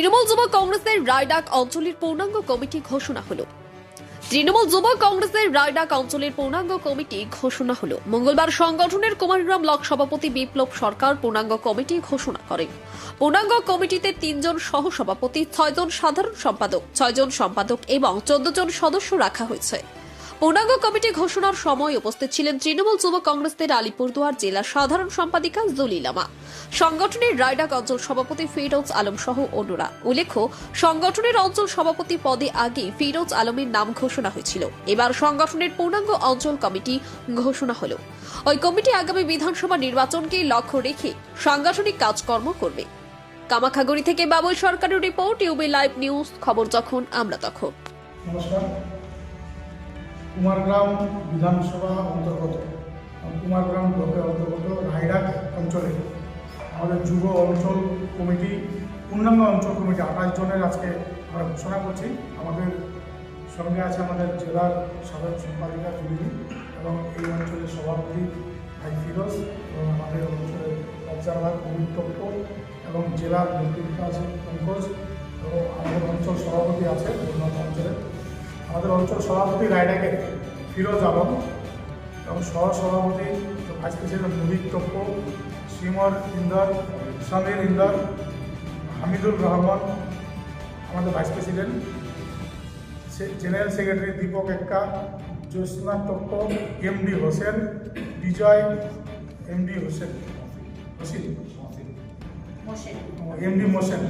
তৃণমূল যুব কংগ্রেসের রায়ডাক অঞ্চলের পূর্ণাঙ্গ কমিটি ঘোষণা হলো। তৃণমূল যুব কংগ্রেসের রায়ডাক অঞ্চলের পূর্ণাঙ্গ কমিটি ঘোষণা হলো। মঙ্গলবার সংগঠনের কুমারগ্রাম ব্লক সভাপতি বিপ্লব সরকার পূর্ণাঙ্গ কমিটি ঘোষণা করেন। পূর্ণাঙ্গ কমিটিতে ৩ জন সহ সভাপতি, ৬ জন সাধারণ সম্পাদক, ৬ জন সম্পাদক এবং ১৪ জন সদস্য রাখা হয়েছে। পূর্ণাঙ্গ কমিটি ঘোষণার সময় উপস্থিত ছিলেন তৃণমূল যুব কংগ্রেসের আলিপুরদুয়ার জেলা সাধারণ সম্পাদিকা জলিলামা, সংগঠনের রায়ডাক অঞ্চল সভাপতি ফিরোজ আলম সহ অন্যরা। উল্লেখ্য, সংগঠনের অঞ্চল সভাপতি পদে আগে ফিরোজ আলমের নাম ঘোষণা হয়েছিল। এবার সংগঠনের পূর্ণাঙ্গ অঞ্চল কমিটি ঘোষণা হলো। ওই কমিটি আগামী বিধানসভা নির্বাচনকে লক্ষ্য রেখে সাংগঠনিক কাজকর্ম করবে। কামাখাগুড়ি থেকে বাবুল সরকারের রিপোর্ট, ইউবি লাইভ নিউজ, খবর যখন আমরা তখন। নমস্কার। কুমারগ্রাম বিধানসভা অন্তর্গত কুমারগ্রাম ব্লকের অন্তর্গত রায়ডাক অঞ্চলে আমাদের যুব অঞ্চল কমিটি, পূর্ণাঙ্গ অঞ্চল কমিটি 28 জনের আজকে আমরা ঘোষণা করছি। আমাদের সঙ্গে আছে আমাদের জেলার সাধারণ সম্পাদিকা জুলি এবং এই অঞ্চলের সভাপতি ভাই ফিরোজ এবং আমাদের অঞ্চলের অবজারভার কমিট্য এবং জেলার নেতৃত্ব আছে পঙ্কজ এবং আমাদের অঞ্চল সভাপতি আছে উন্নত অঞ্চলের। আমাদের অঞ্চল সভাপতি রায়ডাকের ফিরোজ আলম এবং সহসভাপতি ভাইস প্রেসিডেন্ট মুহিত টপ্প, সিমর ইন্দর, সামির ইন্দর, হামিদুর রহমান আমাদের vice president, general secretary Deepak Ekka, Jyotsna Toppo, MD Hossain, Bijay MD Hossain MD Mosen,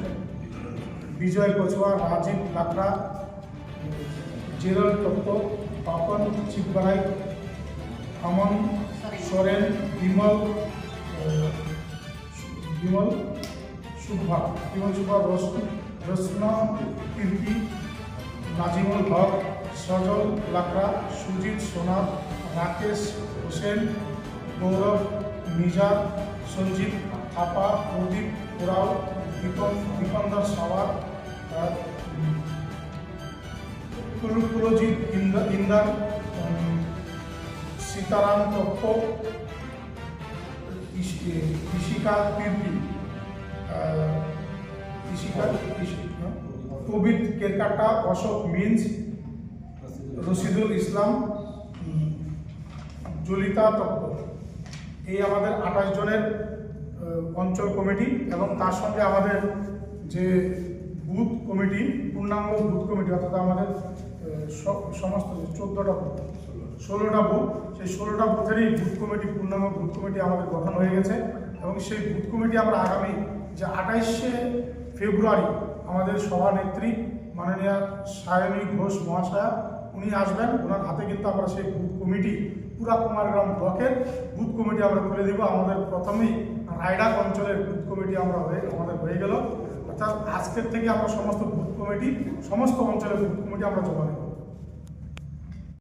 Bijay Kachhua, Rajeev Lakra, Gerald Toppo, Papan Chikbaraik, Aman Soren, Bimal Subha, Roshna কীর্তি, নাজিমুল হক, সজল লাকড়া, সুজিত সোনার, রাকেশ হোসেন, গৌরব মিজার, সঞ্জীব থাপা, প্রদীপ ওরাও, দীপন্দর সাওয়ার, কুলজিৎ ইন্দার, সীতারাম তপ্প, ইশিকা কীর্তি, কবিত কেরকাটা, অশোক মিন্স, রশিদুল ইসলাম, জলিতা তপ্প। এই আমাদের 28 জনের অঞ্চল কমিটি এবং তার সঙ্গে আমাদের যে বুথ কমিটি, পূর্ণাঙ্গ বুথ কমিটি, অর্থাৎ আমাদের সমস্ত 16টা বুথ, সেই 16টা বুথেরই বুথ কমিটি, পূর্ণাঙ্গ বুথ কমিটি আমাদের গঠন হয়ে গেছে এবং সেই বুথ কমিটি আমরা আগামী যে 28শে ফেব্রুয়ারি আমাদের সভানেত্রী মাননীয়া সায়নী ঘোষ মহাশয়া উনি আসবেন। ওনার হাতে কিন্তু আমরা সেই বুথ কমিটি, পুরা কুমারগ্রাম ব্লকের বুথ কমিটি আমরা তুলে দেব। আমাদের প্রথমেই রায়ডাক অঞ্চলের বুথ কমিটি আমাদের হয়ে গেল, অর্থাৎ আজকের থেকে আমরা সমস্ত বুথ কমিটি, সমস্ত অঞ্চলের বুথ কমিটি আমরা জমা দেব।